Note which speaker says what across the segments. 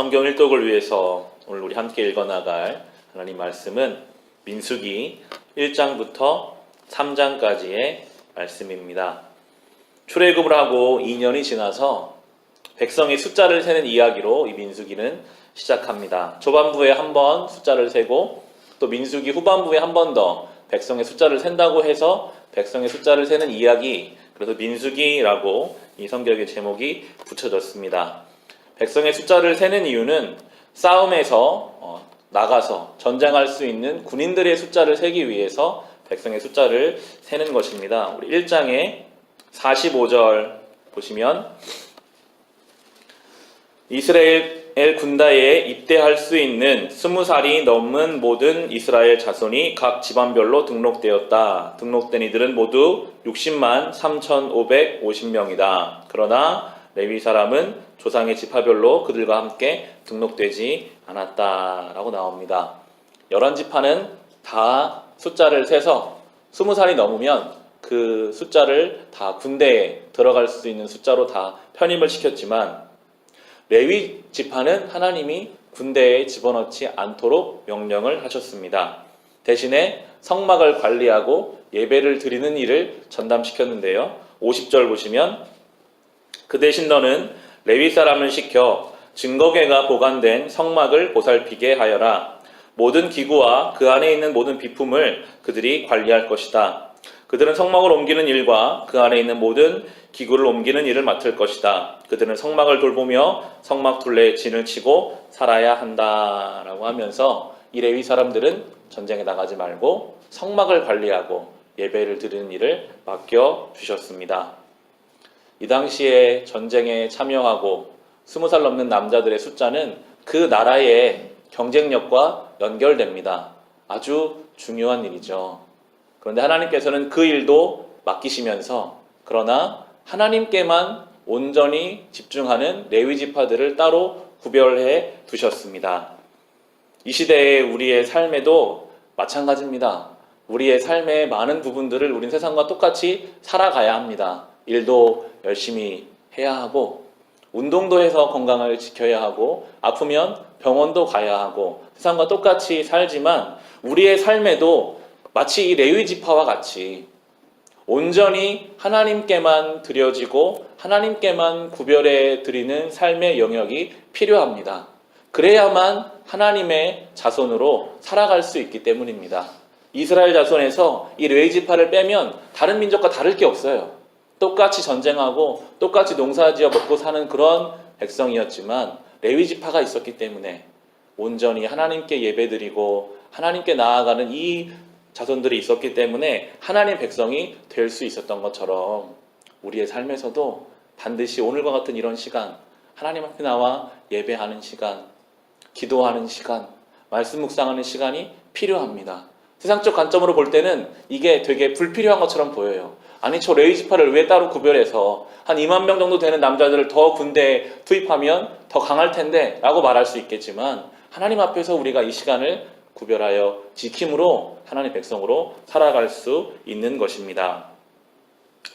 Speaker 1: 성경 일독을 위해서 오늘 우리 함께 읽어나갈 하나님 말씀은 민수기 1장부터 3장까지의 말씀입니다. 출애굽을 하고 2년이 지나서 백성의 숫자를 세는 이야기로 이 민수기는 시작합니다. 초반부에 한 번 숫자를 세고 또 민수기 후반부에 한 번 더 백성의 숫자를 센다고 해서 백성의 숫자를 세는 이야기, 그래서 민수기라고 이 성경의 제목이 붙여졌습니다. 백성의 숫자를 세는 이유는 싸움에서 나가서 전쟁할 수 있는 군인들의 숫자를 세기 위해서 백성의 숫자를 세는 것입니다. 우리 1장의 45절 보시면 이스라엘 군다에 입대할 수 있는 20살이 넘은 모든 이스라엘 자손이 각 집안별로 등록되었다. 등록된 이들은 모두 60만 3,550명이다. 그러나 레위 사람은 조상의 지파별로 그들과 함께 등록되지 않았다라고 나옵니다. 11지파는 다 숫자를 세서 20살이 넘으면 그 숫자를 다 군대에 들어갈 수 있는 숫자로 다 편입을 시켰지만 레위 지파는 하나님이 군대에 집어넣지 않도록 명령을 하셨습니다. 대신에 성막을 관리하고 예배를 드리는 일을 전담시켰는데요. 50절 보시면 그 대신 너는 레위 사람을 시켜 증거궤가 보관된 성막을 보살피게 하여라. 모든 기구와 그 안에 있는 모든 비품을 그들이 관리할 것이다. 그들은 성막을 옮기는 일과 그 안에 있는 모든 기구를 옮기는 일을 맡을 것이다. 그들은 성막을 돌보며 성막 둘레에 진을 치고 살아야 한다 라고 하면서 이 레위 사람들은 전쟁에 나가지 말고 성막을 관리하고 예배를 드리는 일을 맡겨주셨습니다. 이 당시에 전쟁에 참여하고 20살 넘는 남자들의 숫자는 그 나라의 경쟁력과 연결됩니다. 아주 중요한 일이죠. 그런데 하나님께서는 그 일도 맡기시면서 그러나 하나님께만 온전히 집중하는 레위 지파들을 따로 구별해 두셨습니다. 이 시대의 우리의 삶에도 마찬가지입니다. 우리의 삶의 많은 부분들을 우린 세상과 똑같이 살아가야 합니다. 일도 열심히 해야 하고 운동도 해서 건강을 지켜야 하고 아프면 병원도 가야 하고 세상과 똑같이 살지만 우리의 삶에도 마치 이 레위 지파와 같이 온전히 하나님께만 드려지고 하나님께만 구별해 드리는 삶의 영역이 필요합니다. 그래야만 하나님의 자손으로 살아갈 수 있기 때문입니다. 이스라엘 자손에서 이 레위 지파를 빼면 다른 민족과 다를 게 없어요. 똑같이 전쟁하고 똑같이 농사지어 먹고 사는 그런 백성이었지만 레위 지파가 있었기 때문에 온전히 하나님께 예배드리고 하나님께 나아가는 이 자손들이 있었기 때문에 하나님의 백성이 될 수 있었던 것처럼 우리의 삶에서도 반드시 오늘과 같은 이런 시간, 하나님 앞에 나와 예배하는 시간, 기도하는 시간, 말씀 묵상하는 시간이 필요합니다. 세상적 관점으로 볼 때는 이게 되게 불필요한 것처럼 보여요. 아니 저 레위 지파를 왜 따로 구별해서 한 2만 명 정도 되는 남자들을 더 군대에 투입하면 더 강할 텐데 라고 말할 수 있겠지만 하나님 앞에서 우리가 이 시간을 구별하여 지킴으로 하나님의 백성으로 살아갈 수 있는 것입니다.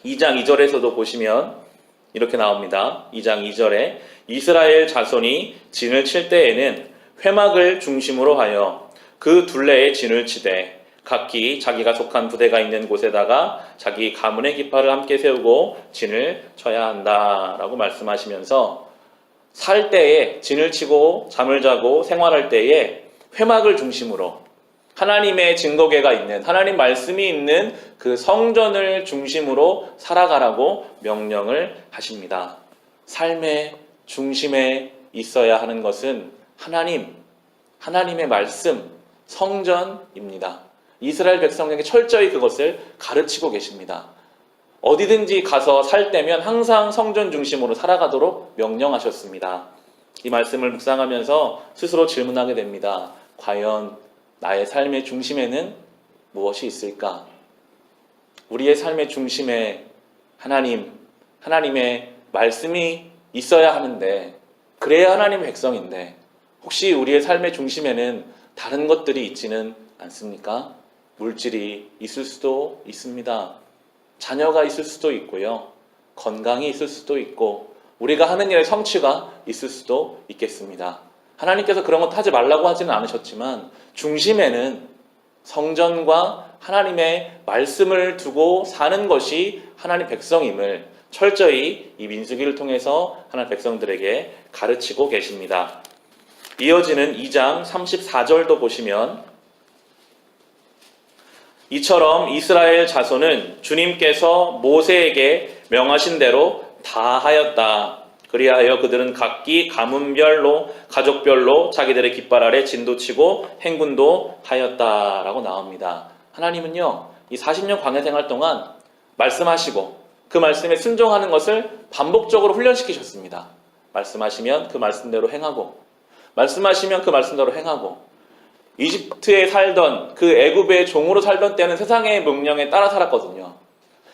Speaker 1: 2장 2절에서도 보시면 이렇게 나옵니다. 2장 2절에 이스라엘 자손이 진을 칠 때에는 회막을 중심으로 하여 그 둘레에 진을 치되 각기 자기가 속한 부대가 있는 곳에다가 자기 가문의 깃발을 함께 세우고 진을 쳐야 한다라고 말씀하시면서 살 때에 진을 치고 잠을 자고 생활할 때에 회막을 중심으로 하나님의 증거궤가 있는 하나님 말씀이 있는 그 성전을 중심으로 살아가라고 명령을 하십니다. 삶의 중심에 있어야 하는 것은 하나님의 말씀, 성전입니다. 이스라엘 백성에게 철저히 그것을 가르치고 계십니다. 어디든지 가서 살 때면 항상 성전 중심으로 살아가도록 명령하셨습니다. 이 말씀을 묵상하면서 스스로 질문하게 됩니다. 과연 나의 삶의 중심에는 무엇이 있을까? 우리의 삶의 중심에 하나님의 말씀이 있어야 하는데 그래야 하나님의 백성인데 혹시 우리의 삶의 중심에는 다른 것들이 있지는 않습니까? 물질이 있을 수도 있습니다. 자녀가 있을 수도 있고요. 건강이 있을 수도 있고 우리가 하는 일의 성취가 있을 수도 있겠습니다. 하나님께서 그런 것 하지 말라고 하지는 않으셨지만 중심에는 성전과 하나님의 말씀을 두고 사는 것이 하나님 백성임을 철저히 이 민수기를 통해서 하나님 백성들에게 가르치고 계십니다. 이어지는 2장 34절도 보시면 이처럼 이스라엘 자손은 주님께서 모세에게 명하신 대로 다 하였다. 그리하여 그들은 각기 가문별로 가족별로 자기들의 깃발 아래 진도치고 행군도 하였다라고 나옵니다. 하나님은요, 이 40년 광야 생활 동안 말씀하시고 그 말씀에 순종하는 것을 반복적으로 훈련시키셨습니다. 말씀하시면 그 말씀대로 행하고, 말씀하시면 그 말씀대로 행하고, 이집트에 살던 그 애굽의 종으로 살던 때는 세상의 명령에 따라 살았거든요.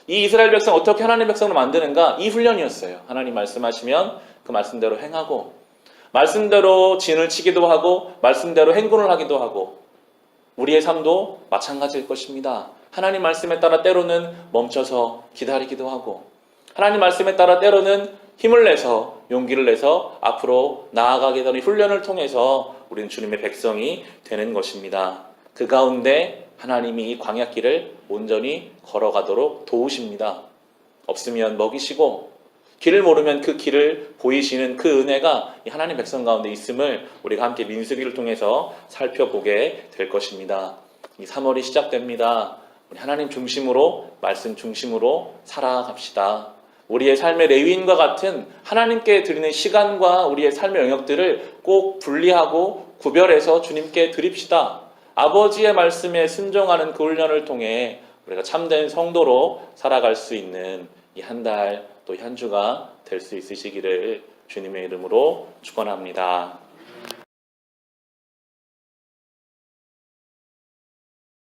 Speaker 1: 이 이스라엘 백성 어떻게 하나님 백성을 만드는가? 이 훈련이었어요. 하나님 말씀하시면 그 말씀대로 행하고, 말씀대로 진을 치기도 하고, 말씀대로 행군을 하기도 하고, 우리의 삶도 마찬가지일 것입니다. 하나님 말씀에 따라 때로는 멈춰서 기다리기도 하고, 하나님 말씀에 따라 때로는 힘을 내서 용기를 내서 앞으로 나아가게 되는 훈련을 통해서 우리는 주님의 백성이 되는 것입니다. 그 가운데 하나님이 이 광야길을 온전히 걸어가도록 도우십니다. 없으면 먹이시고 길을 모르면 그 길을 보이시는 그 은혜가 이 하나님 백성 가운데 있음을 우리가 함께 민수기를 통해서 살펴보게 될 것입니다. 이 3월이 시작됩니다. 우리 하나님 중심으로, 말씀 중심으로 살아갑시다. 우리의 삶의 레위인과 같은 하나님께 드리는 시간과 우리의 삶의 영역들을 꼭 분리하고 구별해서 주님께 드립시다. 아버지의 말씀에 순종하는 그 훈련을 통해 우리가 참된 성도로 살아갈 수 있는 이 한 달 또 한 주가 될 수 있으시기를 주님의 이름으로 축원합니다.